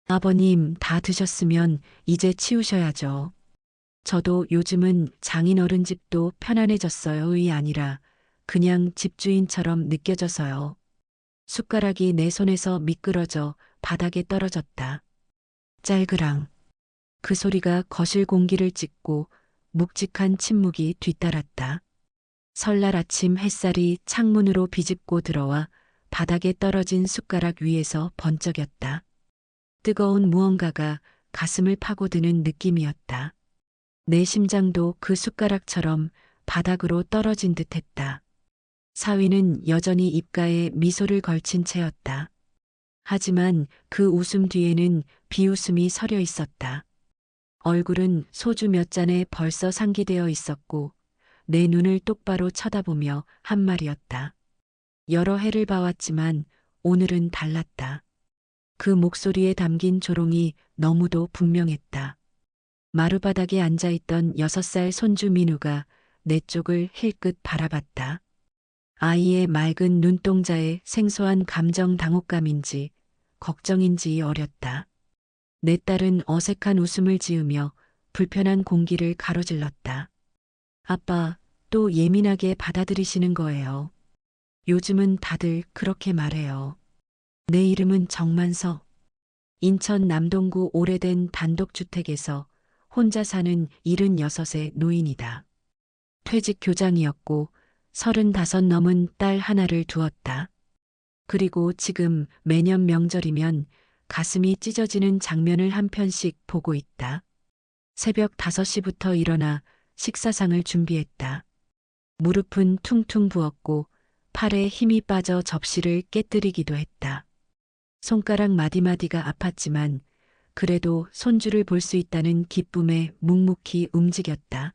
아버님 다 드셨으면 이제 치우셔야죠. 저도 요즘은 장인어른 집도 편안해졌어요이 아니라 그냥 집주인처럼 느껴져서요. 숟가락이 내 손에서 미끄러져 바닥에 떨어졌다. 짤그랑. 그 소리가 거실 공기를 찢고 묵직한 침묵이 뒤따랐다. 설날 아침 햇살이 창문으로 비집고 들어와 바닥에 떨어진 숟가락 위에서 번쩍였다. 뜨거운 무언가가 가슴을 파고드는 느낌이었다. 내 심장도 그 숟가락처럼 바닥으로 떨어진 듯했다. 사위는 여전히 입가에 미소를 걸친 채였다. 하지만 그 웃음 뒤에는 비웃음이 서려 있었다. 얼굴은 소주 몇 잔에 벌써 상기되어 있었고 내 눈을 똑바로 쳐다보며 한 말이었다. 여러 해를 봐왔지만 오늘은 달랐다. 그 목소리에 담긴 조롱이 너무도 분명했다. 마루바닥에 앉아있던 6살 손주 민우가 내 쪽을 힐끗 바라봤다. 아이의 맑은 눈동자에 생소한 감정 당혹감인지 걱정인지 어렸다. 내 딸은 어색한 웃음을 지으며 불편한 공기를 가로질렀다. 아빠, 또 예민하게 받아들이시는 거예요. 요즘은 다들 그렇게 말해요. 내 이름은 정만서. 인천 남동구 오래된 단독주택에서 혼자 사는 76의 노인이다. 퇴직 교장이었고 35 넘은 딸 하나를 두었다. 그리고 지금 매년 명절이면 가슴이 찢어지는 장면을 한 편씩 보고 있다. 새벽 5시부터 일어나 식사상을 준비했다. 무릎은 퉁퉁 부었고 팔에 힘이 빠져 접시를 깨뜨리기도 했다. 손가락 마디마디가 아팠지만 그래도 손주를 볼 수 있다는 기쁨에 묵묵히 움직였다.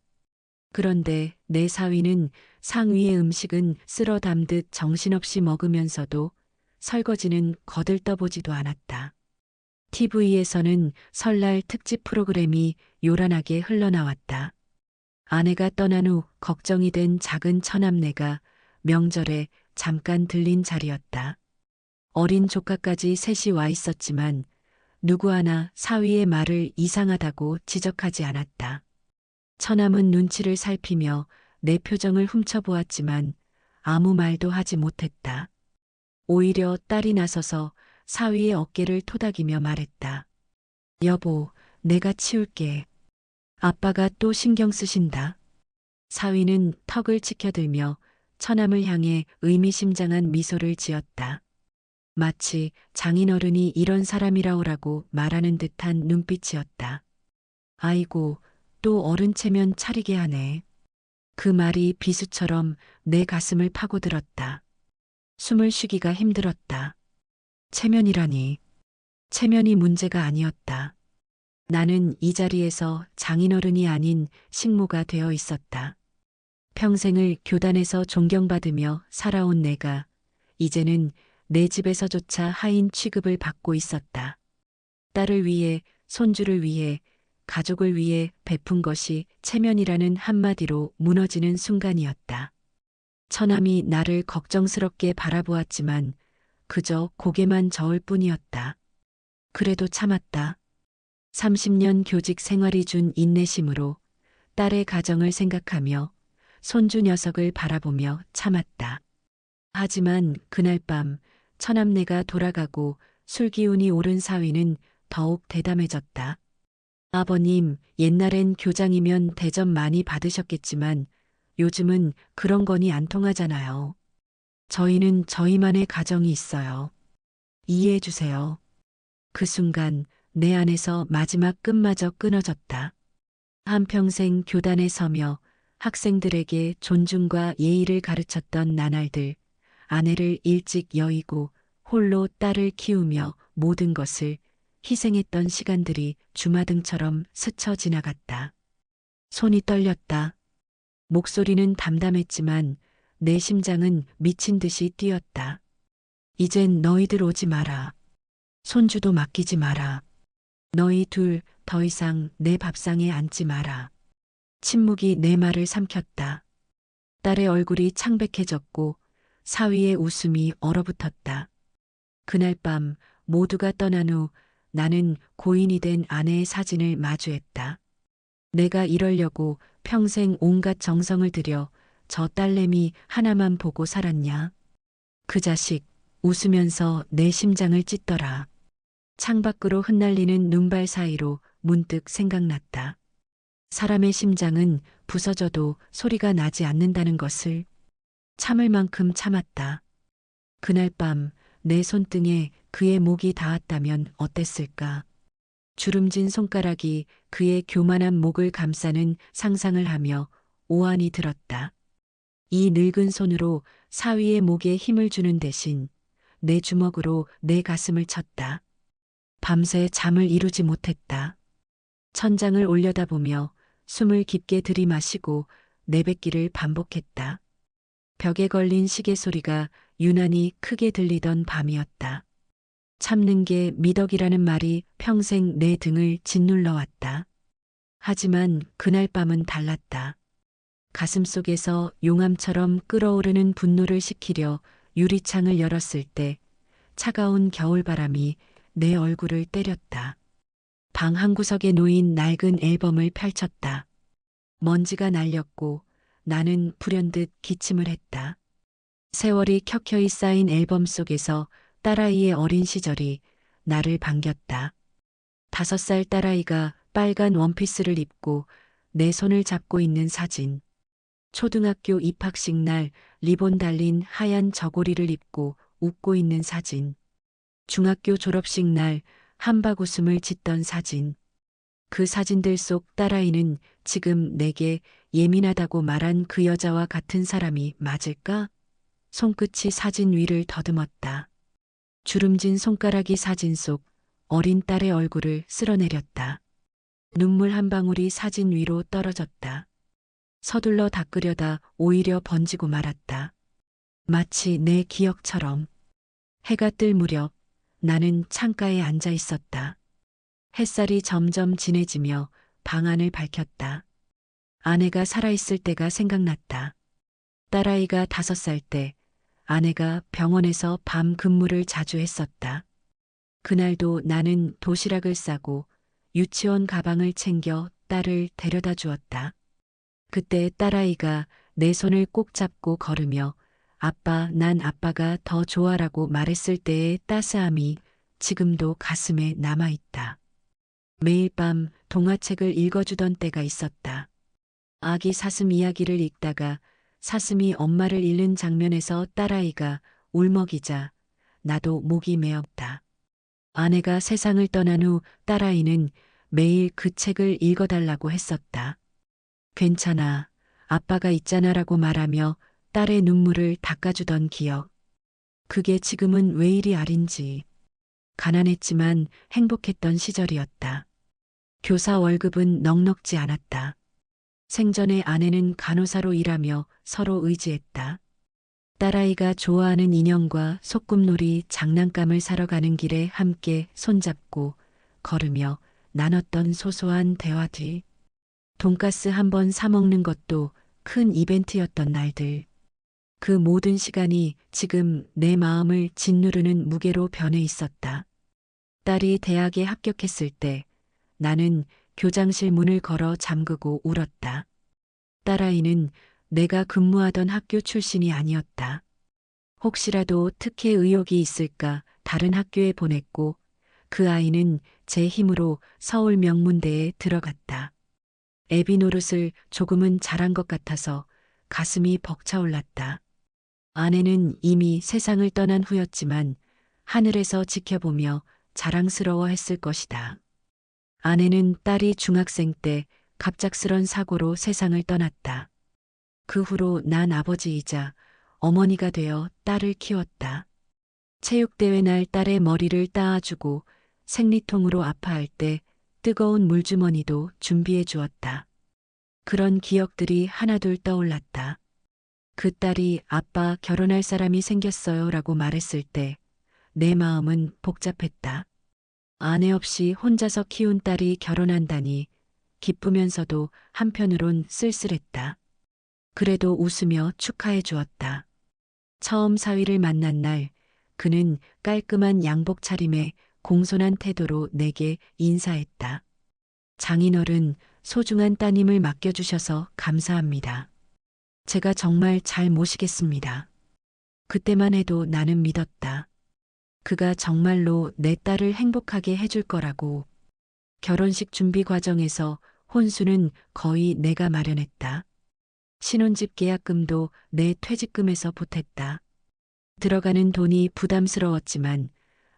그런데 내 사위는 상위의 음식은 쓸어 담듯 정신없이 먹으면서도 설거지는 거들떠보지도 않았다. TV에서는 설날 특집 프로그램이 요란하게 흘러나왔다. 아내가 떠난 후 걱정이 된 작은 처남네가 명절에 잠깐 들린 자리였다. 어린 조카까지 셋이 와 있었지만 누구 하나 사위의 말을 이상하다고 지적하지 않았다. 처남은 눈치를 살피며 내 표정을 훔쳐보았지만 아무 말도 하지 못했다. 오히려 딸이 나서서 사위의 어깨를 토닥이며 말했다. 여보, 내가 치울게. 아빠가 또 신경 쓰신다. 사위는 턱을 치켜들며 처남을 향해 의미심장한 미소를 지었다. 마치 장인어른이 이런 사람이라오라고 말하는 듯한 눈빛이었다. 아이고, 또 어른 체면 차리게 하네. 그 말이 비수처럼 내 가슴을 파고들었다. 숨을 쉬기가 힘들었다. 체면이라니. 체면이 문제가 아니었다. 나는 이 자리에서 장인어른이 아닌 식모가 되어 있었다. 평생을 교단에서 존경받으며 살아온 내가 이제는 내 집에서조차 하인 취급을 받고 있었다. 딸을 위해, 손주를 위해, 가족을 위해 베푼 것이 체면이라는 한마디로 무너지는 순간이었다. 처남이 나를 걱정스럽게 바라보았지만 그저 고개만 저을 뿐이었다. 그래도 참았다. 30년 교직 생활이 준 인내심으로 딸의 가정을 생각하며 손주 녀석을 바라보며 참았다. 하지만 그날 밤 처남네가 돌아가고 술기운이 오른 사위는 더욱 대담해졌다. 아버님, 옛날엔 교장이면 대접 많이 받으셨겠지만 요즘은 그런 거니 안 통하잖아요. 저희는 저희만의 가정이 있어요. 이해해 주세요. 그 순간 내 안에서 마지막 끈마저 끊어졌다. 한평생 교단에 서며 학생들에게 존중과 예의를 가르쳤던 나날들, 아내를 일찍 여의고 홀로 딸을 키우며 모든 것을 희생했던 시간들이 주마등처럼 스쳐 지나갔다. 손이 떨렸다. 목소리는 담담했지만 내 심장은 미친 듯이 뛰었다. 이젠 너희들 오지 마라. 손주도 맡기지 마라. 너희 둘 더 이상 내 밥상에 앉지 마라. 침묵이 내 말을 삼켰다. 딸의 얼굴이 창백해졌고 사위의 웃음이 얼어붙었다. 그날 밤 모두가 떠난 후 나는 고인이 된 아내의 사진을 마주했다. 내가 이러려고 평생 온갖 정성을 들여 저 딸내미 하나만 보고 살았냐? 그 자식 웃으면서 내 심장을 찢더라. 창밖으로 흩날리는 눈발 사이로 문득 생각났다. 사람의 심장은 부서져도 소리가 나지 않는다는 것을. 참을 만큼 참았다. 그날 밤 내 손등에 그의 목이 닿았다면 어땠을까? 주름진 손가락이 그의 교만한 목을 감싸는 상상을 하며 오한이 들었다. 이 늙은 손으로 사위의 목에 힘을 주는 대신 내 주먹으로 내 가슴을 쳤다. 밤새 잠을 이루지 못했다. 천장을 올려다보며 숨을 깊게 들이마시고 내뱉기를 반복했다. 벽에 걸린 시계 소리가 유난히 크게 들리던 밤이었다. 참는 게 미덕이라는 말이 평생 내 등을 짓눌러 왔다. 하지만 그날 밤은 달랐다. 가슴 속에서 용암처럼 끓어오르는 분노를 식히려 유리창을 열었을 때 차가운 겨울바람이 내 얼굴을 때렸다. 방 한구석에 놓인 낡은 앨범을 펼쳤다. 먼지가 날렸고 나는 불현듯 기침을 했다. 세월이 켜켜이 쌓인 앨범 속에서 딸아이의 어린 시절이 나를 반겼다. 5살 딸아이가 빨간 원피스를 입고 내 손을 잡고 있는 사진. 초등학교 입학식 날 리본 달린 하얀 저고리를 입고 웃고 있는 사진. 중학교 졸업식 날 한박 웃음을 짓던 사진. 그 사진들 속 딸아이는 지금 내게 예민하다고 말한 그 여자와 같은 사람이 맞을까? 손끝이 사진 위를 더듬었다. 주름진 손가락이 사진 속 어린 딸의 얼굴을 쓸어내렸다. 눈물 한 방울이 사진 위로 떨어졌다. 서둘러 닦으려다 오히려 번지고 말았다. 마치 내 기억처럼. 해가 뜰 무렵 나는 창가에 앉아 있었다. 햇살이 점점 진해지며 방 안을 밝혔다. 아내가 살아있을 때가 생각났다. 딸아이가 5살 때 아내가 병원에서 밤 근무를 자주 했었다. 그날도 나는 도시락을 싸고 유치원 가방을 챙겨 딸을 데려다 주었다. 그때 딸아이가 내 손을 꼭 잡고 걸으며 아빠, 난 아빠가 더 좋아라고 말했을 때의 따스함이 지금도 가슴에 남아있다. 매일 밤 동화책을 읽어주던 때가 있었다. 아기 사슴 이야기를 읽다가 사슴이 엄마를 잃는 장면에서 딸아이가 울먹이자 나도 목이 메었다. 아내가 세상을 떠난 후 딸아이는 매일 그 책을 읽어달라고 했었다. 괜찮아, 아빠가 있잖아라고 말하며 딸의 눈물을 닦아주던 기억. 그게 지금은 왜 이리 아린지. 가난했지만 행복했던 시절이었다. 교사 월급은 넉넉지 않았다. 생전에 아내는 간호사로 일하며 서로 의지했다. 딸아이가 좋아하는 인형과 소꿉놀이 장난감을 사러 가는 길에 함께 손잡고 걸으며 나눴던 소소한 대화들. 돈가스 한 번 사 먹는 것도 큰 이벤트였던 날들. 그 모든 시간이 지금 내 마음을 짓누르는 무게로 변해 있었다. 딸이 대학에 합격했을 때 나는 교장실 문을 걸어 잠그고 울었다. 딸아이는 내가 근무하던 학교 출신이 아니었다. 혹시라도 특혜 의혹이 있을까 다른 학교에 보냈고 그 아이는 제 힘으로 서울 명문대에 들어갔다. 애비 노릇을 조금은 잘한 것 같아서 가슴이 벅차올랐다. 아내는 이미 세상을 떠난 후였지만 하늘에서 지켜보며 자랑스러워했을 것이다. 아내는 딸이 중학생 때 갑작스런 사고로 세상을 떠났다. 그 후로 난 아버지이자 어머니가 되어 딸을 키웠다. 체육대회 날 딸의 머리를 따아주고 생리통으로 아파할 때 뜨거운 물주머니도 준비해 주었다. 그런 기억들이 하나둘 떠올랐다. 그 딸이 아빠 결혼할 사람이 생겼어요 라고 말했을 때 내 마음은 복잡했다. 아내 없이 혼자서 키운 딸이 결혼한다니 기쁘면서도 한편으론 쓸쓸했다. 그래도 웃으며 축하해 주었다. 처음 사위를 만난 날 그는 깔끔한 양복 차림에 공손한 태도로 내게 인사했다. 장인어른, 소중한 따님을 맡겨주셔서 감사합니다. 제가 정말 잘 모시겠습니다. 그때만 해도 나는 믿었다. 그가 정말로 내 딸을 행복하게 해줄 거라고. 결혼식 준비 과정에서 혼수는 거의 내가 마련했다. 신혼집 계약금도 내 퇴직금에서 보탰다. 들어가는 돈이 부담스러웠지만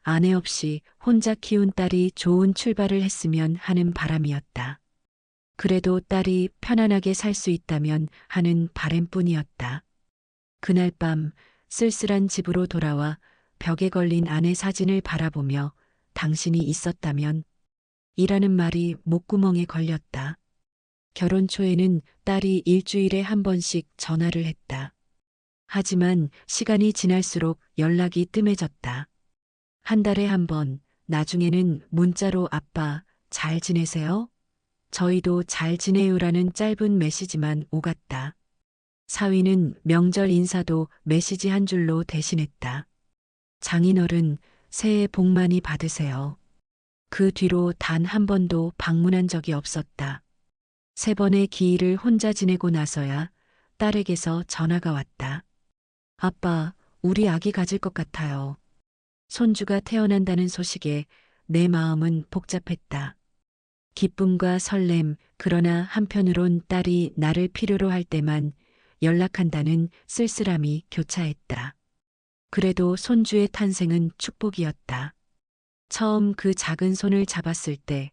아내 없이 혼자 키운 딸이 좋은 출발을 했으면 하는 바람이었다. 그래도 딸이 편안하게 살 수 있다면 하는 바람뿐이었다. 그날 밤 쓸쓸한 집으로 돌아와 벽에 걸린 아내 사진을 바라보며 당신이 있었다면 이라는 말이 목구멍에 걸렸다. 결혼 초에는 딸이 일주일에 한 번씩 전화를 했다. 하지만 시간이 지날수록 연락이 뜸해졌다. 한 달에 한 번, 나중에는 문자로 아빠, 잘 지내세요? 저희도 잘 지내요라는 짧은 메시지만 오갔다. 사위는 명절 인사도 메시지 한 줄로 대신했다. 장인어른, 새해 복 많이 받으세요. 그 뒤로 단 한 번도 방문한 적이 없었다. 3번의 기일을 혼자 지내고 나서야 딸에게서 전화가 왔다. 아빠, 우리 아기 가질 것 같아요. 손주가 태어난다는 소식에 내 마음은 복잡했다. 기쁨과 설렘, 그러나 한편으론 딸이 나를 필요로 할 때만 연락한다는 쓸쓸함이 교차했다. 그래도 손주의 탄생은 축복이었다. 처음 그 작은 손을 잡았을 때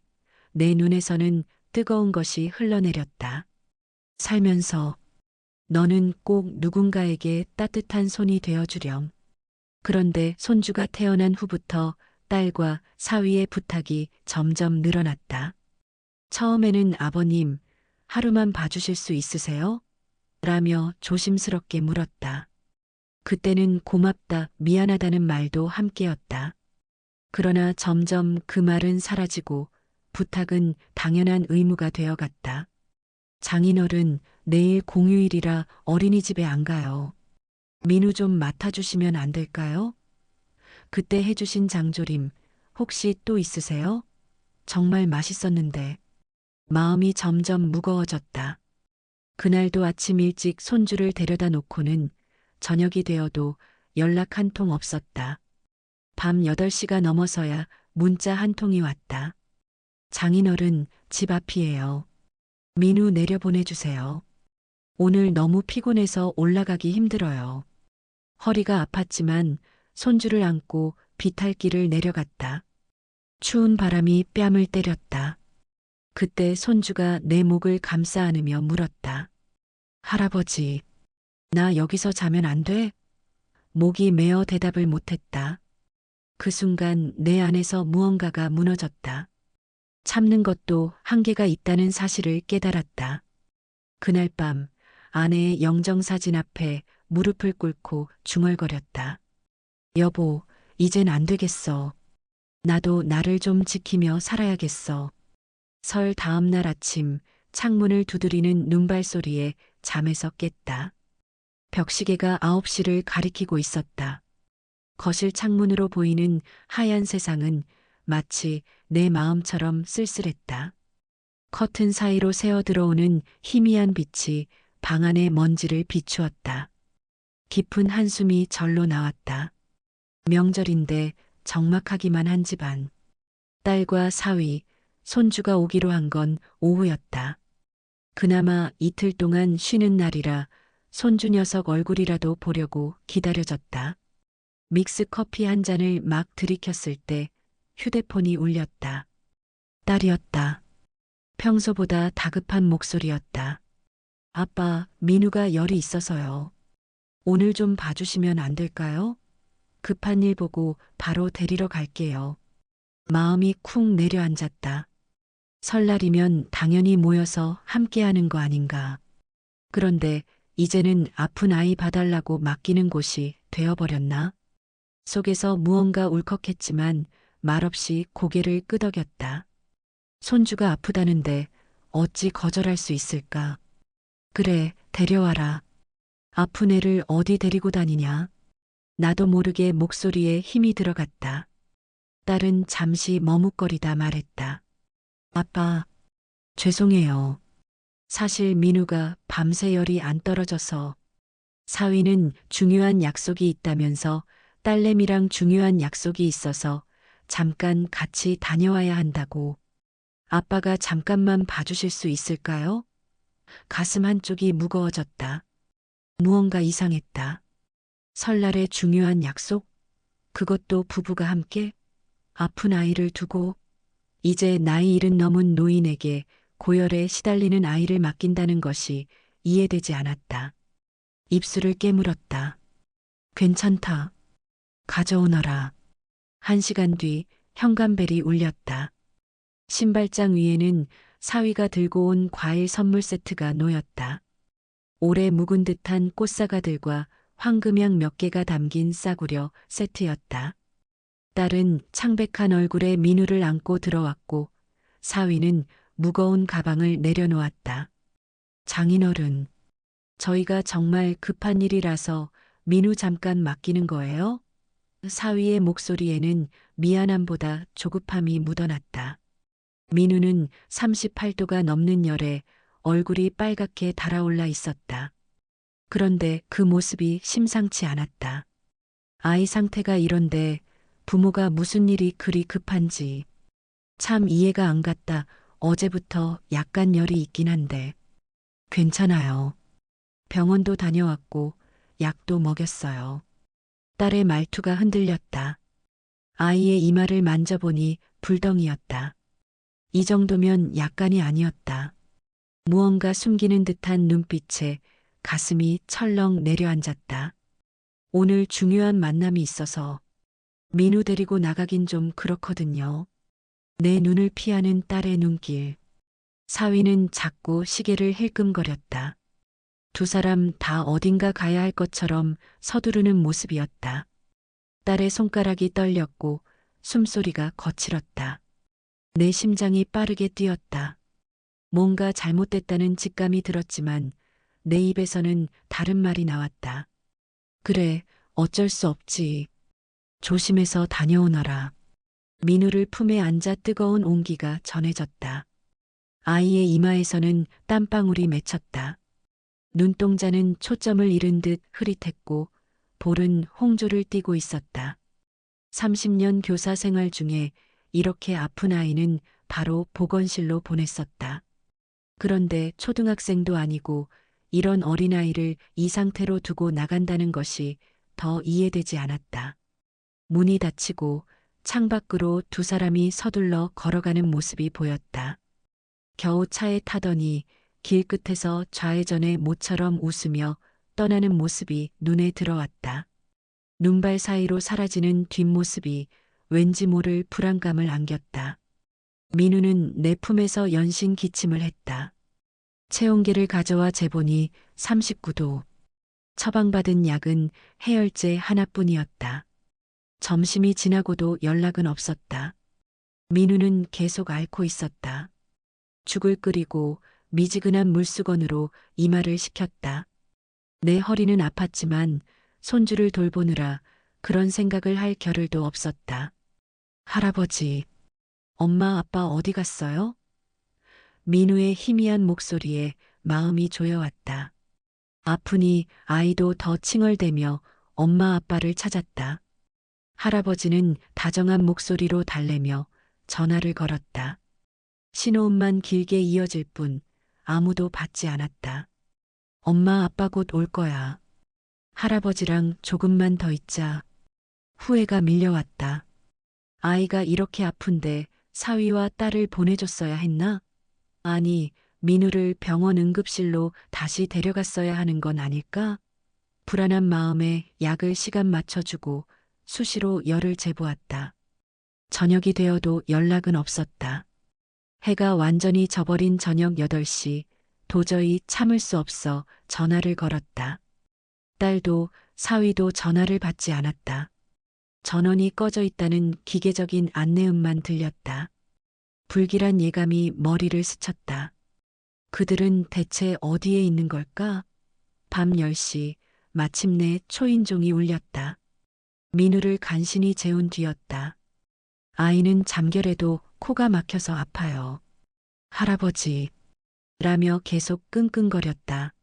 내 눈에서는 뜨거운 것이 흘러내렸다. 살면서 너는 꼭 누군가에게 따뜻한 손이 되어주렴. 그런데 손주가 태어난 후부터 딸과 사위의 부탁이 점점 늘어났다. 처음에는 아버님, 하루만 봐주실 수 있으세요? 라며 조심스럽게 물었다. 그때는 고맙다, 미안하다는 말도 함께였다. 그러나 점점 그 말은 사라지고 부탁은 당연한 의무가 되어갔다. 장인어른, 내일 공휴일이라 어린이집에 안 가요. 민우 좀 맡아주시면 안 될까요? 그때 해주신 장조림, 혹시 또 있으세요? 정말 맛있었는데. 마음이 점점 무거워졌다. 그날도 아침 일찍 손주를 데려다 놓고는 저녁이 되어도 연락 한 통 없었다. 밤 8시가 넘어서야 문자 한 통이 왔다. 장인어른, 집 앞이에요. 민우 내려보내주세요. 오늘 너무 피곤해서 올라가기 힘들어요. 허리가 아팠지만 손주를 안고 비탈길을 내려갔다. 추운 바람이 뺨을 때렸다. 그때 손주가 내 목을 감싸 안으며 물었다. 할아버지, 나 여기서 자면 안 돼? 목이 메어 대답을 못했다. 그 순간 내 안에서 무언가가 무너졌다. 참는 것도 한계가 있다는 사실을 깨달았다. 그날 밤 아내의 영정사진 앞에 무릎을 꿇고 중얼거렸다. 여보, 이젠 안 되겠어. 나도 나를 좀 지키며 살아야겠어. 설 다음 날 아침 창문을 두드리는 눈발소리에 잠에서 깼다. 벽시계가 9시를 가리키고 있었다. 거실 창문으로 보이는 하얀 세상은 마치 내 마음처럼 쓸쓸했다. 커튼 사이로 새어 들어오는 희미한 빛이 방 안의 먼지를 비추었다. 깊은 한숨이 절로 나왔다. 명절인데 적막하기만 한 집안. 딸과 사위, 손주가 오기로 한 건 오후였다. 그나마 이틀 동안 쉬는 날이라 손주 녀석 얼굴이라도 보려고 기다려졌다. 믹스 커피 한 잔을 막 들이켰을 때 휴대폰이 울렸다. 딸이었다. 평소보다 다급한 목소리였다. 아빠, 민우가 열이 있어서요. 오늘 좀 봐주시면 안 될까요? 급한 일 보고 바로 데리러 갈게요. 마음이 쿵 내려앉았다. 설날이면 당연히 모여서 함께하는 거 아닌가. 그런데 이제는 아픈 아이 봐달라고 맡기는 곳이 되어버렸나? 속에서 무언가 울컥했지만 말없이 고개를 끄덕였다. 손주가 아프다는데 어찌 거절할 수 있을까? 그래, 데려와라. 아픈 애를 어디 데리고 다니냐? 나도 모르게 목소리에 힘이 들어갔다. 딸은 잠시 머뭇거리다 말했다. 아빠, 죄송해요. 사실 민우가 밤새 열이 안 떨어져서. 사위는 중요한 약속이 있다면서 딸내미랑 중요한 약속이 있어서 잠깐 같이 다녀와야 한다고. 아빠가 잠깐만 봐주실 수 있을까요? 가슴 한쪽이 무거워졌다. 무언가 이상했다. 설날의 중요한 약속? 그것도 부부가 함께? 아픈 아이를 두고 이제 나이 70 넘은 노인에게 고열에 시달리는 아이를 맡긴다는 것이 이해되지 않았다. 입술을 깨물었다. 괜찮다. 가져오너라. 1시간 뒤 현관벨이 울렸다. 신발장 위에는 사위가 들고 온 과일 선물 세트가 놓였다. 오래 묵은 듯한 꽃사과들과 황금향 몇 개가 담긴 싸구려 세트였다. 딸은 창백한 얼굴에 민우를 안고 들어왔고 사위는 무거운 가방을 내려놓았다. 장인어른, 저희가 정말 급한 일이라서 민우 잠깐 맡기는 거예요? 사위의 목소리에는 미안함보다 조급함이 묻어났다. 민우는 38도가 넘는 열에 얼굴이 빨갛게 달아올라 있었다. 그런데 그 모습이 심상치 않았다. 아이 상태가 이런데 부모가 무슨 일이 그리 급한지 참 이해가 안 갔다. 어제부터 약간 열이 있긴 한데 괜찮아요. 병원도 다녀왔고 약도 먹였어요. 딸의 말투가 흔들렸다. 아이의 이마를 만져보니 불덩이였다. 이 정도면 약간이 아니었다. 무언가 숨기는 듯한 눈빛에 가슴이 철렁 내려앉았다. 오늘 중요한 만남이 있어서 민우 데리고 나가긴 좀 그렇거든요. 내 눈을 피하는 딸의 눈길. 사위는 자꾸 시계를 힐끔거렸다. 두 사람 다 어딘가 가야 할 것처럼 서두르는 모습이었다. 딸의 손가락이 떨렸고 숨소리가 거칠었다. 내 심장이 빠르게 뛰었다. 뭔가 잘못됐다는 직감이 들었지만 내 입에서는 다른 말이 나왔다. 그래, 어쩔 수 없지. 조심해서 다녀오너라. 민우를 품에 안자 뜨거운 온기가 전해졌다. 아이의 이마에서는 땀방울이 맺혔다. 눈동자는 초점을 잃은 듯 흐릿했고 볼은 홍조를 띠고 있었다. 30년 교사 생활 중에 이렇게 아픈 아이는 바로 보건실로 보냈었다. 그런데 초등학생도 아니고 이런 어린아이를 이 상태로 두고 나간다는 것이 더 이해되지 않았다. 문이 닫히고 창밖으로 두 사람이 서둘러 걸어가는 모습이 보였다. 겨우 차에 타더니 길 끝에서 좌회전에 모처럼 웃으며 떠나는 모습이 눈에 들어왔다. 눈발 사이로 사라지는 뒷모습이 왠지 모를 불안감을 안겼다. 민우는 내 품에서 연신 기침을 했다. 체온계를 가져와 재보니 39도. 처방받은 약은 해열제 하나뿐이었다. 점심이 지나고도 연락은 없었다. 민우는 계속 앓고 있었다. 죽을 끓이고 미지근한 물수건으로 이마를 식혔다. 내 허리는 아팠지만 손주를 돌보느라 그런 생각을 할 겨를도 없었다. 할아버지, 엄마 아빠 어디 갔어요? 민우의 희미한 목소리에 마음이 조여왔다. 아프니 아이도 더 칭얼대며 엄마 아빠를 찾았다. 할아버지는 다정한 목소리로 달래며 전화를 걸었다. 신호음만 길게 이어질 뿐 아무도 받지 않았다. 엄마 아빠 곧 올 거야. 할아버지랑 조금만 더 있자. 후회가 밀려왔다. 아이가 이렇게 아픈데 사위와 딸을 보내줬어야 했나? 아니, 민우를 병원 응급실로 다시 데려갔어야 하는 건 아닐까? 불안한 마음에 약을 시간 맞춰주고 수시로 열을 재보았다. 저녁이 되어도 연락은 없었다. 해가 완전히 져버린 저녁 8시, 도저히 참을 수 없어 전화를 걸었다. 딸도 사위도 전화를 받지 않았다. 전원이 꺼져 있다는 기계적인 안내음만 들렸다. 불길한 예감이 머리를 스쳤다. 그들은 대체 어디에 있는 걸까? 밤 10시 마침내 초인종이 울렸다. 민우를 간신히 재운 뒤였다. 아이는 잠결에도 코가 막혀서 아파요. 할아버지, 라며 계속 끙끙거렸다.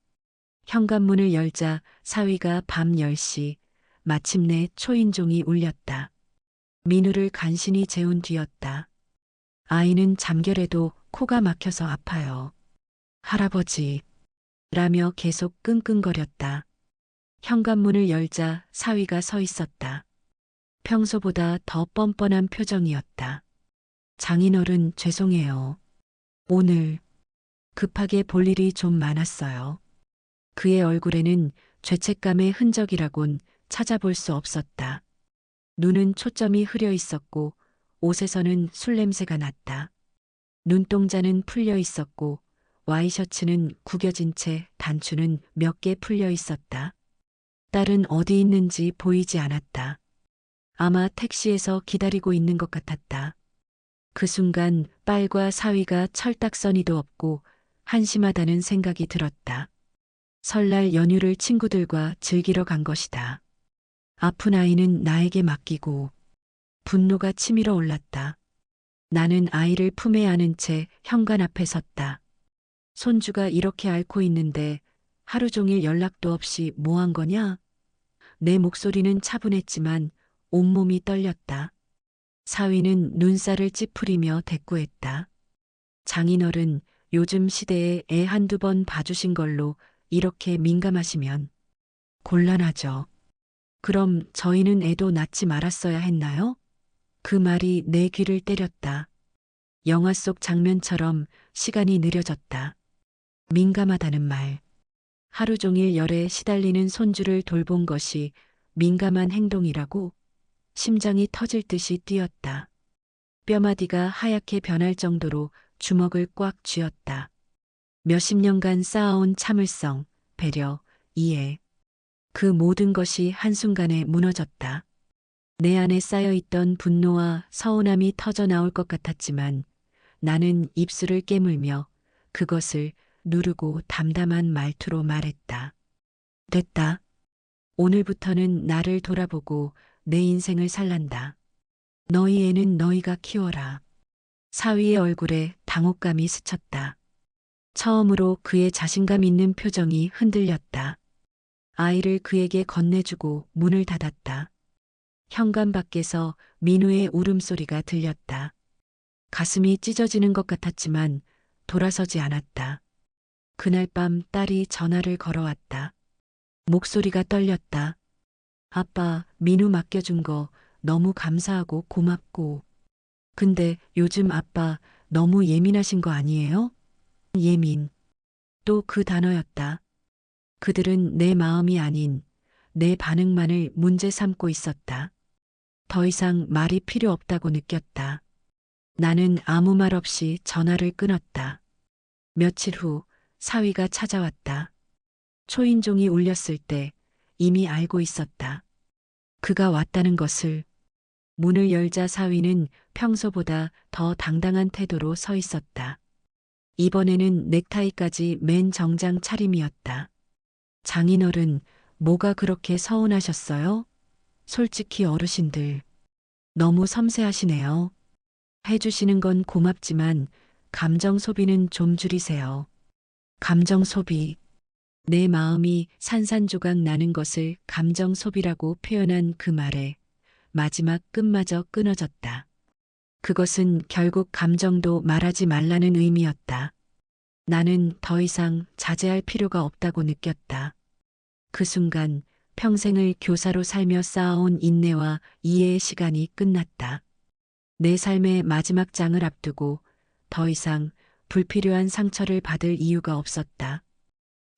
현관문을 열자 사위가 밤 10시 마침내 초인종이 울렸다. 민우를 간신히 재운 뒤였다. 아이는 잠결에도 코가 막혀서 아파요. 할아버지, 라며 계속 끙끙거렸다. 현관문을 열자 사위가 서 있었다. 평소보다 더 뻔뻔한 표정이었다. 장인어른 죄송해요. 오늘 급하게 볼 일이 좀 많았어요. 그의 얼굴에는 죄책감의 흔적이라곤 찾아볼 수 없었다. 눈은 초점이 흐려 있었고 옷에서는 술 냄새가 났다. 눈동자는 풀려 있었고 와이셔츠는 구겨진 채 단추는 몇 개 풀려 있었다. 딸은 어디 있는지 보이지 않았다. 아마 택시에서 기다리고 있는 것 같았다. 그 순간 빨과 사위가 철딱서니도 없고 한심하다는 생각이 들었다. 설날 연휴를 친구들과 즐기러 간 것이다. 아픈 아이는 나에게 맡기고 분노가 치밀어 올랐다. 나는 아이를 품에 안은 채 현관 앞에 섰다. 손주가 이렇게 앓고 있는데 하루 종일 연락도 없이 뭐 한 거냐? 내 목소리는 차분했지만 온몸이 떨렸다. 사위는 눈살을 찌푸리며 대꾸했다. 장인어른, 요즘 시대에 애 한두 번 봐주신 걸로 이렇게 민감하시면 곤란하죠. 그럼 저희는 애도 낳지 말았어야 했나요? 그 말이 내 귀를 때렸다. 영화 속 장면처럼 시간이 느려졌다. 민감하다는 말. 하루 종일 열에 시달리는 손주를 돌본 것이 민감한 행동이라고? 심장이 터질 듯이 뛰었다. 뼈마디가 하얗게 변할 정도로 주먹을 꽉 쥐었다. 몇십 년간 쌓아온 참을성, 배려, 이해. 그 모든 것이 한순간에 무너졌다. 내 안에 쌓여있던 분노와 서운함이 터져 나올 것 같았지만 나는 입술을 깨물며 그것을 누르고 담담한 말투로 말했다. 됐다. 오늘부터는 나를 돌아보고 내 인생을 살란다. 너희 애는 너희가 키워라. 사위의 얼굴에 당혹감이 스쳤다. 처음으로 그의 자신감 있는 표정이 흔들렸다. 아이를 그에게 건네주고 문을 닫았다. 현관 밖에서 민우의 울음소리가 들렸다. 가슴이 찢어지는 것 같았지만 돌아서지 않았다. 그날 밤 딸이 전화를 걸어왔다. 목소리가 떨렸다. 아빠, 민우 맡겨준 거 너무 감사하고 고맙고. 근데 요즘 아빠 너무 예민하신 거 아니에요? 예민. 또 그 단어였다. 그들은 내 마음이 아닌 내 반응만을 문제 삼고 있었다. 더 이상 말이 필요 없다고 느꼈다. 나는 아무 말 없이 전화를 끊었다. 며칠 후 사위가 찾아왔다. 초인종이 울렸을 때 이미 알고 있었다. 그가 왔다는 것을. 문을 열자 사위는 평소보다 더 당당한 태도로 서 있었다. 이번에는 넥타이까지 맨 정장 차림이었다. 장인어른, 뭐가 그렇게 서운하셨어요? 솔직히 어르신들. 너무 섬세하시네요. 해주시는 건 고맙지만 감정 소비는 좀 줄이세요. 감정 소비. 내 마음이 산산조각 나는 것을 감정 소비라고 표현한 그 말에 마지막 끝마저 끊어졌다. 그것은 결국 감정도 말하지 말라는 의미였다. 나는 더 이상 자제할 필요가 없다고 느꼈다. 그 순간 평생을 교사로 살며 쌓아온 인내와 이해의 시간이 끝났다. 내 삶의 마지막 장을 앞두고 더 이상 불필요한 상처를 받을 이유가 없었다.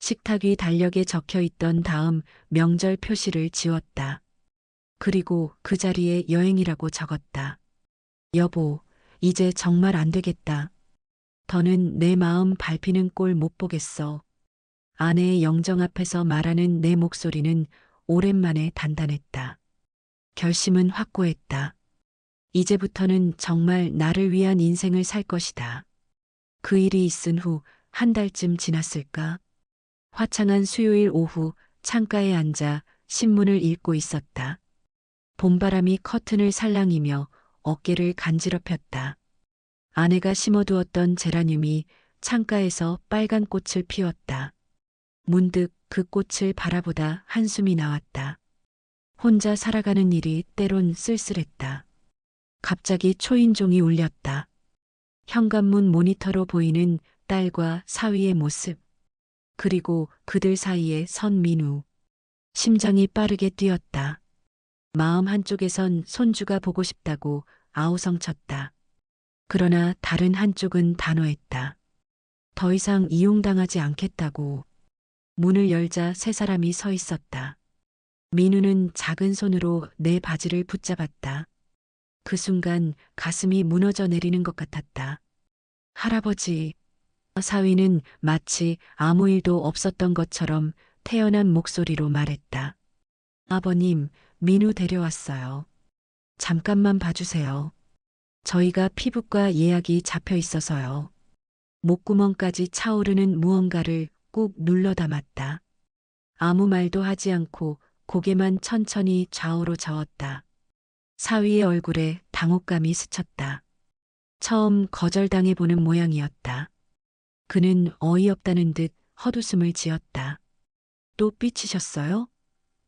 식탁 위 달력에 적혀 있던 다음 명절 표시를 지웠다. 그리고 그 자리에 여행이라고 적었다. 여보, 이제 정말 안 되겠다. 더는 내 마음 밟히는 꼴 못 보겠어. 아내의 영정 앞에서 말하는 내 목소리는 오랜만에 단단했다. 결심은 확고했다. 이제부터는 정말 나를 위한 인생을 살 것이다. 그 일이 있은 후 한 달쯤 지났을까? 화창한 수요일 오후 창가에 앉아 신문을 읽고 있었다. 봄바람이 커튼을 살랑이며 어깨를 간지럽혔다. 아내가 심어두었던 제라늄이 창가에서 빨간 꽃을 피웠다. 문득 그 꽃을 바라보다 한숨이 나왔다. 혼자 살아가는 일이 때론 쓸쓸했다. 갑자기 초인종이 울렸다. 현관문 모니터로 보이는 딸과 사위의 모습. 그리고 그들 사이에 선 민우. 심장이 빠르게 뛰었다. 마음 한쪽에선 손주가 보고 싶다고 아우성쳤다. 그러나 다른 한쪽은 단호했다. 더 이상 이용당하지 않겠다고. 문을 열자 세 사람이 서 있었다. 민우는 작은 손으로 내 바지를 붙잡았다. 그 순간 가슴이 무너져 내리는 것 같았다. 할아버지. 사위는 마치 아무 일도 없었던 것처럼 태연한 목소리로 말했다. 아버님, 민우 데려왔어요. 잠깐만 봐주세요. 저희가 피부과 예약이 잡혀 있어서요. 목구멍까지 차오르는 무언가를 꾹 눌러 담았다. 아무 말도 하지 않고 고개만 천천히 좌우로 저었다. 사위의 얼굴에 당혹감이 스쳤다. 처음 거절당해 보는 모양이었다. 그는 어이없다는 듯 헛웃음을 지었다. 또 삐치셨어요?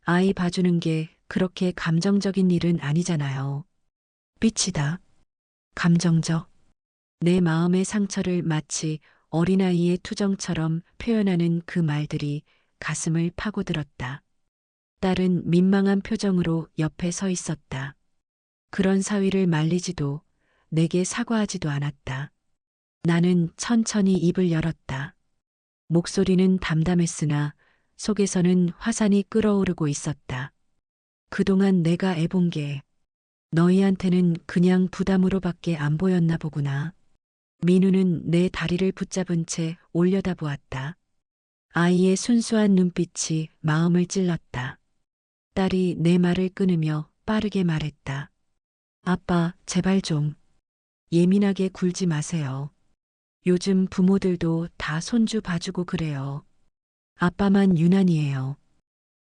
아이 봐주는 게 그렇게 감정적인 일은 아니잖아요. 삐치다. 감정적. 내 마음의 상처를 마치 어린아이의 투정처럼 표현하는 그 말들이 가슴을 파고들었다. 딸은 민망한 표정으로 옆에 서 있었다. 그런 사위를 말리지도 내게 사과하지도 않았다. 나는 천천히 입을 열었다. 목소리는 담담했으나 속에서는 화산이 끓어오르고 있었다. 그동안 내가 애본 게 너희한테는 그냥 부담으로밖에 안 보였나 보구나. 민우는 내 다리를 붙잡은 채 올려다보았다. 아이의 순수한 눈빛이 마음을 찔렀다. 딸이 내 말을 끊으며 빠르게 말했다. 아빠, 제발 좀 예민하게 굴지 마세요. 요즘 부모들도 다 손주 봐주고 그래요. 아빠만 유난이에요.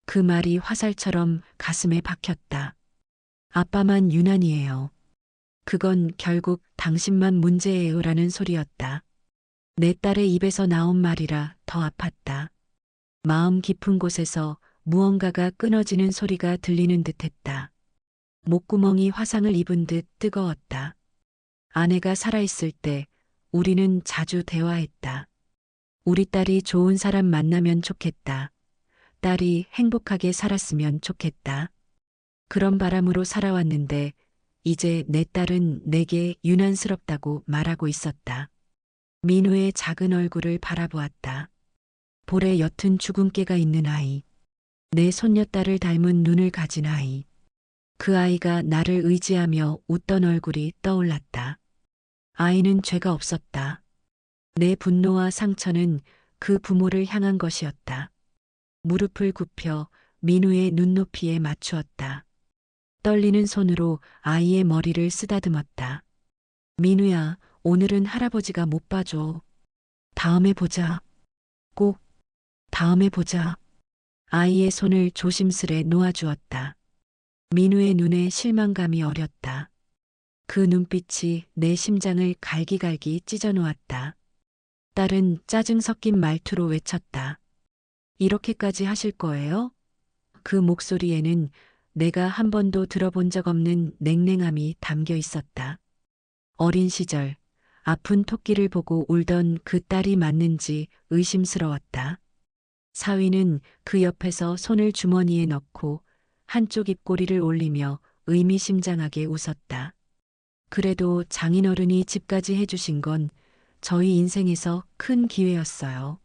그 말이 화살처럼 가슴에 박혔다. 아빠만 유난이에요. 그건 결국 당신만 문제예요라는 소리였다. 내 딸의 입에서 나온 말이라 더 아팠다. 마음 깊은 곳에서 무언가가 끊어지는 소리가 들리는 듯했다. 목구멍이 화상을 입은 듯 뜨거웠다. 아내가 살아있을 때 우리는 자주 대화했다. 우리 딸이 좋은 사람 만나면 좋겠다. 딸이 행복하게 살았으면 좋겠다. 그런 바람으로 살아왔는데 이제 내 딸은 내게 유난스럽다고 말하고 있었다. 민우의 작은 얼굴을 바라보았다. 볼에 옅은 주근깨가 있는 아이. 내 손녀딸을 닮은 눈을 가진 아이. 그 아이가 나를 의지하며 웃던 얼굴이 떠올랐다. 아이는 죄가 없었다. 내 분노와 상처는 그 부모를 향한 것이었다. 무릎을 굽혀 민우의 눈높이에 맞추었다. 떨리는 손으로 아이의 머리를 쓰다듬었다. 민우야, 오늘은 할아버지가 못 봐줘. 다음에 보자. 꼭 다음에 보자. 아이의 손을 조심스레 놓아주었다. 민우의 눈에 실망감이 어렸다. 그 눈빛이 내 심장을 갈기갈기 찢어놓았다. 딸은 짜증 섞인 말투로 외쳤다. 이렇게까지 하실 거예요? 그 목소리에는 내가 한 번도 들어본 적 없는 냉랭함이 담겨 있었다. 어린 시절 아픈 토끼를 보고 울던 그 딸이 맞는지 의심스러웠다. 사위는 그 옆에서 손을 주머니에 넣고 한쪽 입꼬리를 올리며 의미심장하게 웃었다. 그래도 장인어른이 집까지 해주신 건 저희 인생에서 큰 기회였어요.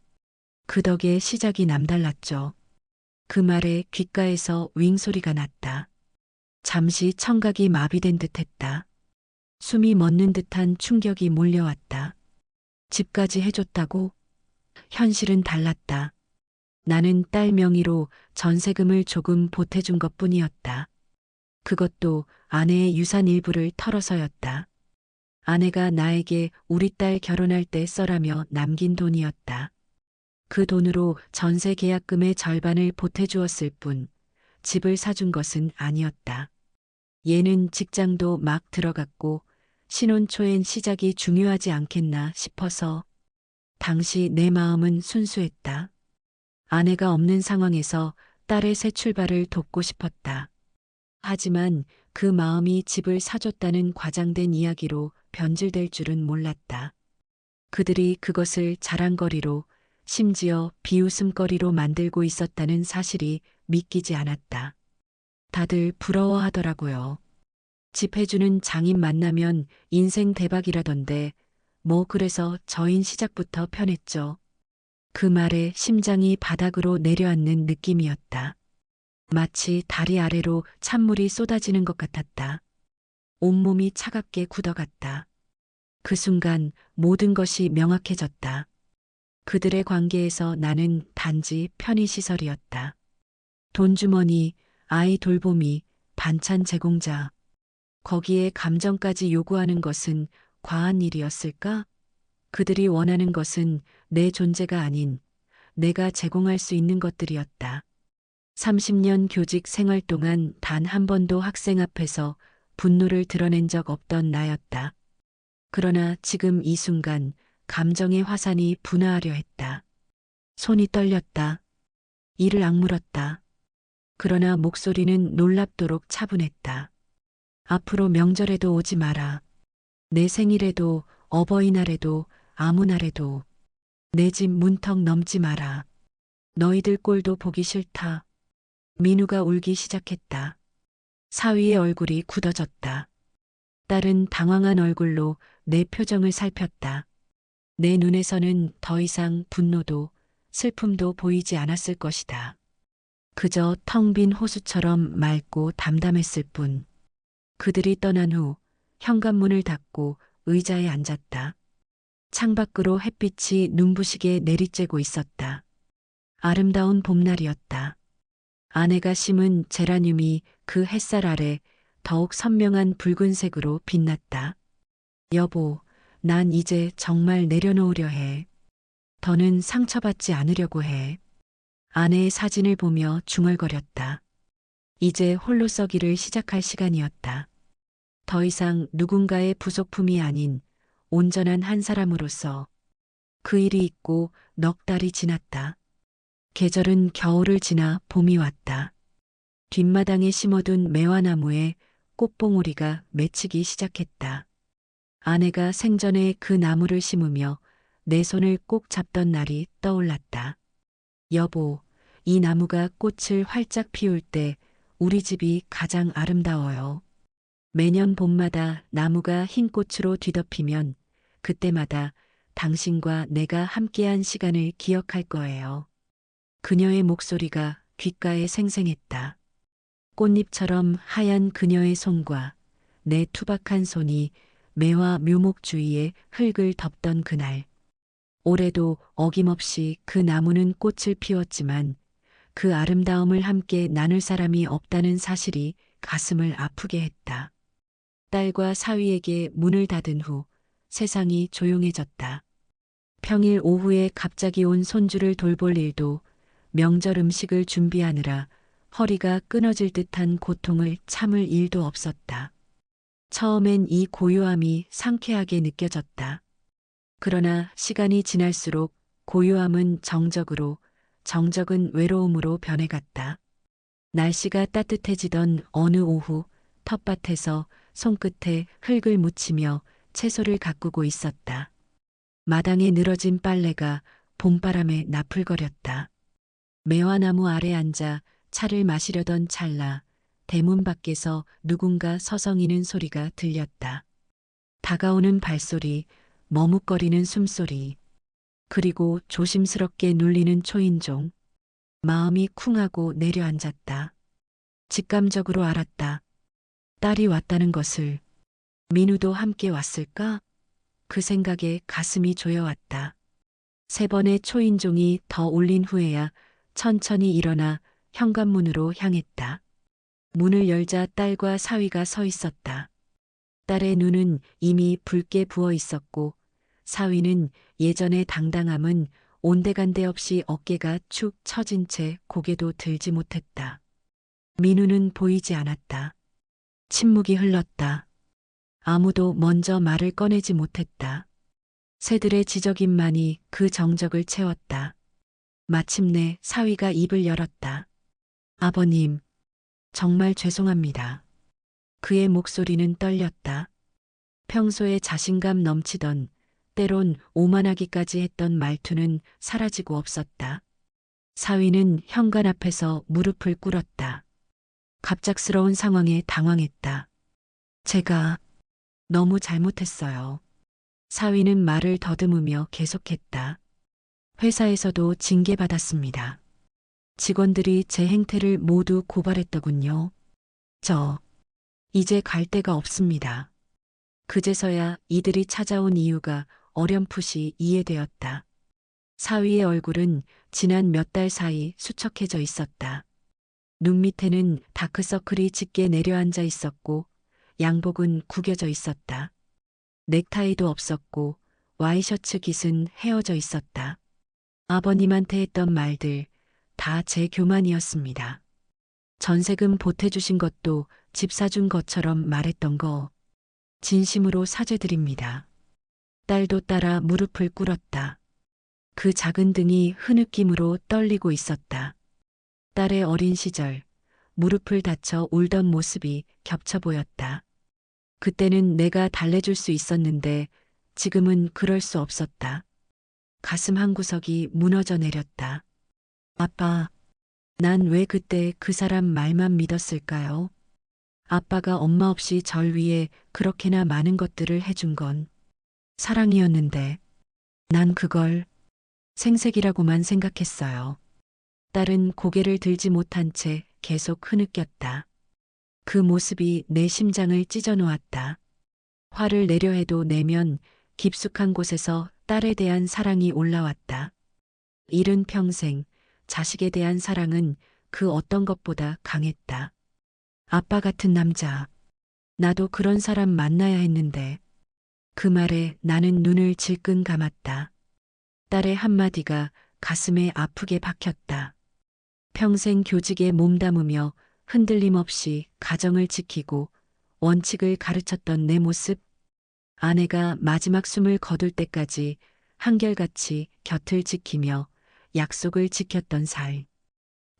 그 덕에 시작이 남달랐죠. 그 말에 귓가에서 윙 소리가 났다. 잠시 청각이 마비된 듯했다. 숨이 멎는 듯한 충격이 몰려왔다. 집까지 해줬다고? 현실은 달랐다. 나는 딸 명의로 전세금을 조금 보태준 것뿐이었다. 그것도 아내의 유산 일부를 털어서였다. 아내가 나에게 우리 딸 결혼할 때 써라며 남긴 돈이었다. 그 돈으로 전세 계약금의 절반을 보태주었을 뿐 집을 사준 것은 아니었다. 얘는 직장도 막 들어갔고 신혼 초엔 시작이 중요하지 않겠나 싶어서. 당시 내 마음은 순수했다. 아내가 없는 상황에서 딸의 새 출발을 돕고 싶었다. 하지만 그 마음이 집을 사줬다는 과장된 이야기로 변질될 줄은 몰랐다. 그들이 그것을 자랑거리로, 심지어 비웃음거리로 만들고 있었다는 사실이 믿기지 않았다. 다들 부러워하더라고요. 집 해주는 장인 만나면 인생 대박이라던데, 뭐 그래서 저인 시작부터 편했죠. 그 말에 심장이 바닥으로 내려앉는 느낌이었다. 마치 다리 아래로 찬물이 쏟아지는 것 같았다. 온몸이 차갑게 굳어갔다. 그 순간 모든 것이 명확해졌다. 그들의 관계에서 나는 단지 편의시설이었다. 돈주머니, 아이 돌보미, 반찬 제공자. 거기에 감정까지 요구하는 것은 과한 일이었을까? 그들이 원하는 것은 내 존재가 아닌 내가 제공할 수 있는 것들이었다. 30년 교직 생활 동안 단 한 번도 학생 앞에서 분노를 드러낸 적 없던 나였다. 그러나 지금 이 순간 감정의 화산이 분화하려 했다. 손이 떨렸다. 이를 악물었다. 그러나 목소리는 놀랍도록 차분했다. 앞으로 명절에도 오지 마라. 내 생일에도 어버이날에도 아무 날에도 내 집 문턱 넘지 마라. 너희들 꼴도 보기 싫다. 민우가 울기 시작했다. 사위의 얼굴이 굳어졌다. 딸은 당황한 얼굴로 내 표정을 살폈다. 내 눈에서는 더 이상 분노도 슬픔도 보이지 않았을 것이다. 그저 텅 빈 호수처럼 맑고 담담했을 뿐. 그들이 떠난 후 현관문을 닫고 의자에 앉았다. 창밖으로 햇빛이 눈부시게 내리쬐고 있었다. 아름다운 봄날이었다. 아내가 심은 제라늄이 그 햇살 아래 더욱 선명한 붉은색으로 빛났다. 여보, 난 이제 정말 내려놓으려 해. 더는 상처받지 않으려고 해. 아내의 사진을 보며 중얼거렸다. 이제 홀로 서기를 시작할 시간이었다. 더 이상 누군가의 부속품이 아닌 온전한 한 사람으로서. 그 일이 있고 넉 달이 지났다. 계절은 겨울을 지나 봄이 왔다. 뒷마당에 심어둔 매화나무에 꽃봉오리가 맺히기 시작했다. 아내가 생전에 그 나무를 심으며 내 손을 꼭 잡던 날이 떠올랐다. 여보, 이 나무가 꽃을 활짝 피울 때 우리 집이 가장 아름다워요. 매년 봄마다 나무가 흰 꽃으로 뒤덮이면 그때마다 당신과 내가 함께한 시간을 기억할 거예요. 그녀의 목소리가 귓가에 생생했다. 꽃잎처럼 하얀 그녀의 손과 내 투박한 손이 매화 묘목 주위에 흙을 덮던 그날. 올해도 어김없이 그 나무는 꽃을 피웠지만 그 아름다움을 함께 나눌 사람이 없다는 사실이 가슴을 아프게 했다. 딸과 사위에게 문을 닫은 후 세상이 조용해졌다. 평일 오후에 갑자기 온 손주를 돌볼 일도 명절 음식을 준비하느라 허리가 끊어질 듯한 고통을 참을 일도 없었다. 처음엔 이 고요함이 상쾌하게 느껴졌다. 그러나 시간이 지날수록 고요함은 정적으로, 정적은 외로움으로 변해갔다. 날씨가 따뜻해지던 어느 오후 텃밭에서 손끝에 흙을 묻히며 채소를 가꾸고 있었다. 마당에 늘어진 빨래가 봄바람에 나풀거렸다. 매화나무 아래 앉아 차를 마시려던 찰나 대문 밖에서 누군가 서성이는 소리가 들렸다. 다가오는 발소리, 머뭇거리는 숨소리, 그리고 조심스럽게 눌리는 초인종. 마음이 쿵하고 내려앉았다. 직감적으로 알았다. 딸이 왔다는 것을. 민우도 함께 왔을까? 그 생각에 가슴이 조여왔다. 3번의 초인종이 더 울린 후에야 천천히 일어나 현관문으로 향했다. 문을 열자 딸과 사위가 서 있었다. 딸의 눈은 이미 붉게 부어 있었고 사위는 예전의 당당함은 온데간데 없이 어깨가 축 처진 채 고개도 들지 못했다. 민우는 보이지 않았다. 침묵이 흘렀다. 아무도 먼저 말을 꺼내지 못했다. 새들의 지적임만이 그 정적을 채웠다. 마침내 사위가 입을 열었다. 아버님, 정말 죄송합니다. 그의 목소리는 떨렸다. 평소에 자신감 넘치던, 때론 오만하기까지 했던 말투는 사라지고 없었다. 사위는 현관 앞에서 무릎을 꿇었다. 갑작스러운 상황에 당황했다. 제가 너무 잘못했어요. 사위는 말을 더듬으며 계속했다. 회사에서도 징계받았습니다. 직원들이 제 행태를 모두 고발했더군요. 저, 이제 갈 데가 없습니다. 그제서야 이들이 찾아온 이유가 어렴풋이 이해되었다. 사위의 얼굴은 지난 몇 달 사이 수척해져 있었다. 눈 밑에는 다크서클이 짙게 내려앉아 있었고 양복은 구겨져 있었다. 넥타이도 없었고 와이셔츠 깃은 헤어져 있었다. 아버님한테 했던 말들 다 제 교만이었습니다. 전세금 보태주신 것도 집 사준 것처럼 말했던 거 진심으로 사죄드립니다. 딸도 따라 무릎을 꿇었다. 그 작은 등이 흐느낌으로 떨리고 있었다. 딸의 어린 시절 무릎을 다쳐 울던 모습이 겹쳐 보였다. 그때는 내가 달래줄 수 있었는데 지금은 그럴 수 없었다. 가슴 한구석이 무너져 내렸다. 아빠, 난 왜 그때 그 사람 말만 믿었을까요? 아빠가 엄마 없이 절 위해 그렇게나 많은 것들을 해준 건 사랑이었는데 난 그걸 생색이라고만 생각했어요. 딸은 고개를 들지 못한 채 계속 흐느꼈다. 그 모습이 내 심장을 찢어 놓았다. 화를 내려 해도 내면 깊숙한 곳에서 딸에 대한 사랑이 올라왔다. 이른 평생 자식에 대한 사랑은 그 어떤 것보다 강했다. 아빠 같은 남자, 나도 그런 사람 만나야 했는데 그 말에 나는 눈을 질끈 감았다. 딸의 한마디가 가슴에 아프게 박혔다. 평생 교직에 몸담으며 흔들림 없이 가정을 지키고 원칙을 가르쳤던 내 모습, 아내가 마지막 숨을 거둘 때까지 한결같이 곁을 지키며 약속을 지켰던 살.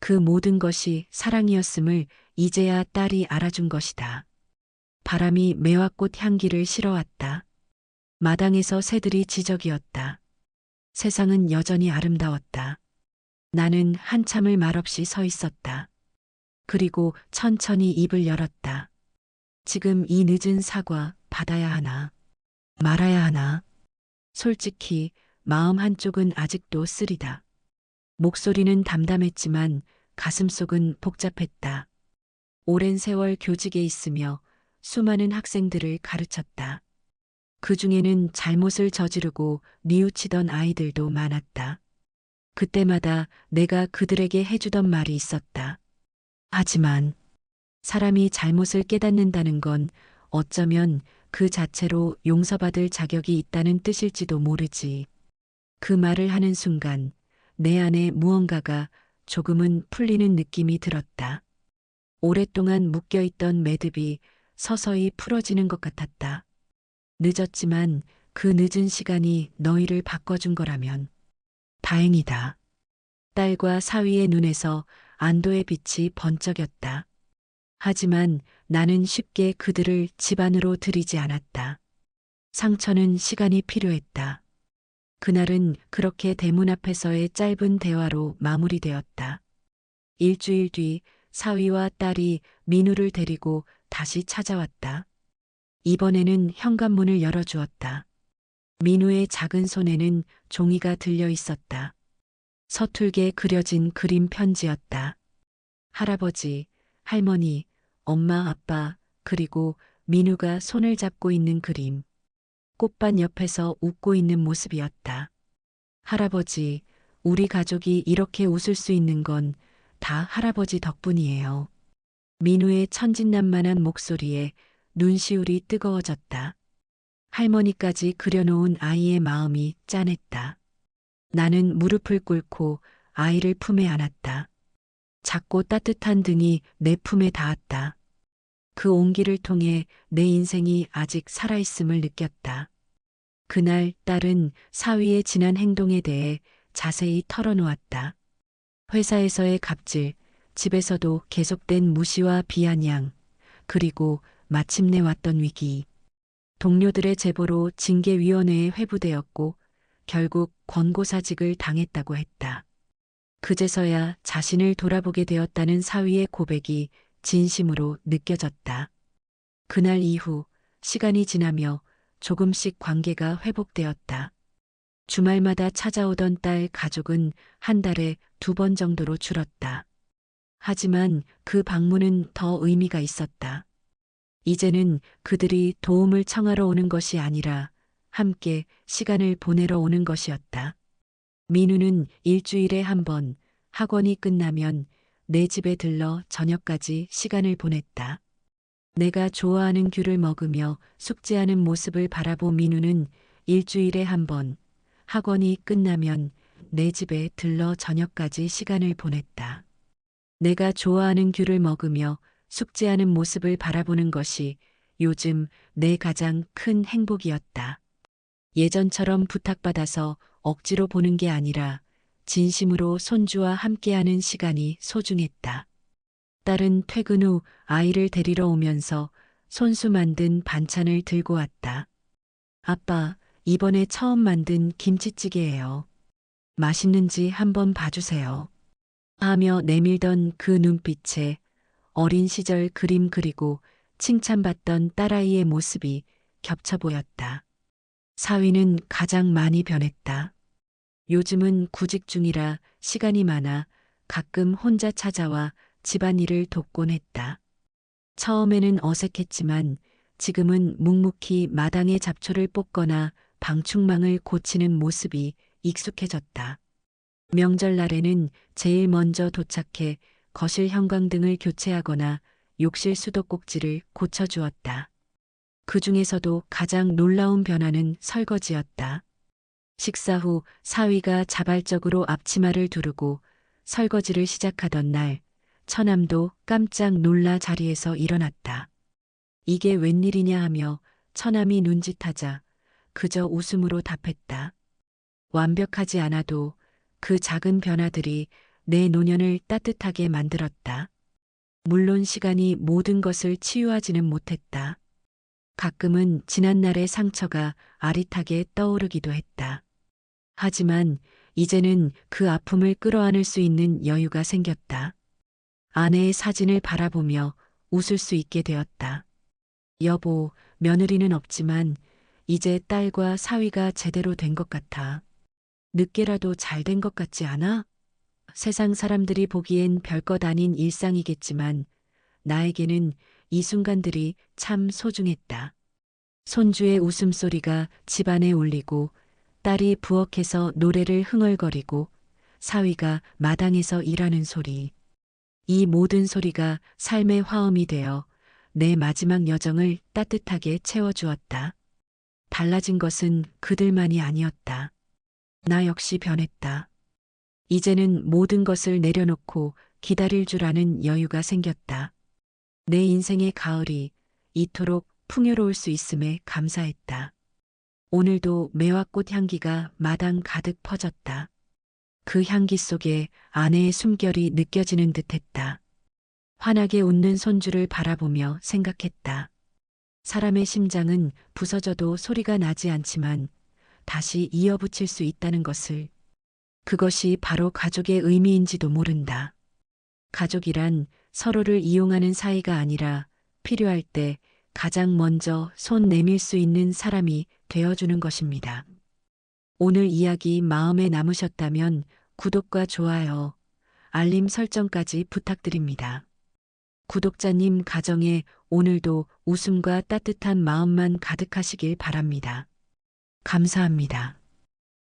그 모든 것이 사랑이었음을 이제야 딸이 알아준 것이다. 바람이 매화꽃 향기를 실어왔다. 마당에서 새들이 지적이었다. 세상은 여전히 아름다웠다. 나는 한참을 말없이 서 있었다. 그리고 천천히 입을 열었다. 지금 이 늦은 사과 받아야 하나? 말아야 하나? 솔직히 마음 한쪽은 아직도 쓰리다. 목소리는 담담했지만 가슴속은 복잡했다. 오랜 세월 교직에 있으며 수많은 학생들을 가르쳤다. 그 중에는 잘못을 저지르고 뉘우치던 아이들도 많았다. 그때마다 내가 그들에게 해주던 말이 있었다. 하지만 사람이 잘못을 깨닫는다는 건 어쩌면 그 자체로 용서받을 자격이 있다는 뜻일지도 모르지. 그 말을 하는 순간 내 안에 무언가가 조금은 풀리는 느낌이 들었다. 오랫동안 묶여있던 매듭이 서서히 풀어지는 것 같았다. 늦었지만 그 늦은 시간이 너희를 바꿔준 거라면 다행이다. 딸과 사위의 눈에서 안도의 빛이 번쩍였다. 하지만 나는 쉽게 그들을 집 안으로 들이지 않았다. 상처는 시간이 필요했다. 그날은 그렇게 대문 앞에서의 짧은 대화로 마무리되었다. 일주일 뒤 사위와 딸이 민우를 데리고 다시 찾아왔다. 이번에는 현관문을 열어주었다. 민우의 작은 손에는 종이가 들려 있었다. 서툴게 그려진 그림 편지였다. 할아버지, 할머니, 엄마, 아빠, 그리고 민우가 손을 잡고 있는 그림. 꽃밭 옆에서 웃고 있는 모습이었다. 할아버지, 우리 가족이 이렇게 웃을 수 있는 건 다 할아버지 덕분이에요. 민우의 천진난만한 목소리에 눈시울이 뜨거워졌다. 할머니까지 그려놓은 아이의 마음이 짠했다. 나는 무릎을 꿇고 아이를 품에 안았다. 작고 따뜻한 등이 내 품에 닿았다. 그 온기를 통해 내 인생이 아직 살아있음을 느꼈다. 그날 딸은 사위의 지난 행동에 대해 자세히 털어놓았다. 회사에서의 갑질, 집에서도 계속된 무시와 비아냥, 그리고 마침내 왔던 위기. 동료들의 제보로 징계위원회에 회부되었고 결국 권고사직을 당했다고 했다. 그제서야 자신을 돌아보게 되었다는 사위의 고백이 진심으로 느껴졌다. 그날 이후 시간이 지나며 조금씩 관계가 회복되었다. 주말마다 찾아오던 딸 가족은 한 달에 2번 정도로 줄었다. 하지만 그 방문은 더 의미가 있었다. 이제는 그들이 도움을 청하러 오는 것이 아니라 함께 시간을 보내러 오는 것이었다. 민우는 일주일에 1번 학원이 끝나면 내 집에 들러 저녁까지 시간을 보냈다. 내가 좋아하는 귤을 먹으며 숙제하는 모습을 바라본 민우는 일주일에 1번 학원이 끝나면 내 집에 들러 저녁까지 시간을 보냈다. 내가 좋아하는 귤을 먹으며 숙제하는 모습을 바라보는 것이 요즘 내 가장 큰 행복이었다. 예전처럼 부탁받아서 억지로 보는 게 아니라 진심으로 손주와 함께하는 시간이 소중했다. 딸은 퇴근 후 아이를 데리러 오면서 손수 만든 반찬을 들고 왔다. 아빠, 이번에 처음 만든 김치찌개예요. 맛있는지 한번 봐주세요. 하며 내밀던 그 눈빛에 어린 시절 그림 그리고 칭찬받던 딸아이의 모습이 겹쳐 보였다. 사위는 가장 많이 변했다. 요즘은 구직 중이라 시간이 많아 가끔 혼자 찾아와 집안일을 돕곤 했다. 처음에는 어색했지만 지금은 묵묵히 마당에 잡초를 뽑거나 방충망을 고치는 모습이 익숙해졌다. 명절날에는 제일 먼저 도착해 거실 형광등을 교체하거나 욕실 수도꼭지를 고쳐주었다. 그 중에서도 가장 놀라운 변화는 설거지였다. 식사 후 사위가 자발적으로 앞치마를 두르고 설거지를 시작하던 날, 처남도 깜짝 놀라 자리에서 일어났다. 이게 웬일이냐 하며 처남이 눈짓하자 그저 웃음으로 답했다. 완벽하지 않아도 그 작은 변화들이 내 노년을 따뜻하게 만들었다. 물론 시간이 모든 것을 치유하지는 못했다. 가끔은 지난날의 상처가 아릿하게 떠오르기도 했다. 하지만 이제는 그 아픔을 끌어안을 수 있는 여유가 생겼다. 아내의 사진을 바라보며 웃을 수 있게 되었다. 여보, 며느리는 없지만 이제 딸과 사위가 제대로 된 것 같아. 늦게라도 잘 된 것 같지 않아? 세상 사람들이 보기엔 별것 아닌 일상이겠지만 나에게는 이 순간들이 참 소중했다. 손주의 웃음소리가 집안에 울리고 딸이 부엌에서 노래를 흥얼거리고 사위가 마당에서 일하는 소리. 이 모든 소리가 삶의 화음이 되어 내 마지막 여정을 따뜻하게 채워주었다. 달라진 것은 그들만이 아니었다. 나 역시 변했다. 이제는 모든 것을 내려놓고 기다릴 줄 아는 여유가 생겼다. 내 인생의 가을이 이토록 풍요로울 수 있음에 감사했다. 오늘도 매화꽃 향기가 마당 가득 퍼졌다. 그 향기 속에 아내의 숨결이 느껴지는 듯했다. 환하게 웃는 손주를 바라보며 생각했다. 사람의 심장은 부서져도 소리가 나지 않지만 다시 이어붙일 수 있다는 것을, 그것이 바로 가족의 의미인지도 모른다. 가족이란 서로를 이용하는 사이가 아니라 필요할 때 가장 먼저 손 내밀 수 있는 사람이 되어주는 것입니다. 오늘 이야기 마음에 남으셨다면 구독과 좋아요, 알림 설정까지 부탁드립니다. 구독자님 가정에 오늘도 웃음과 따뜻한 마음만 가득하시길 바랍니다. 감사합니다.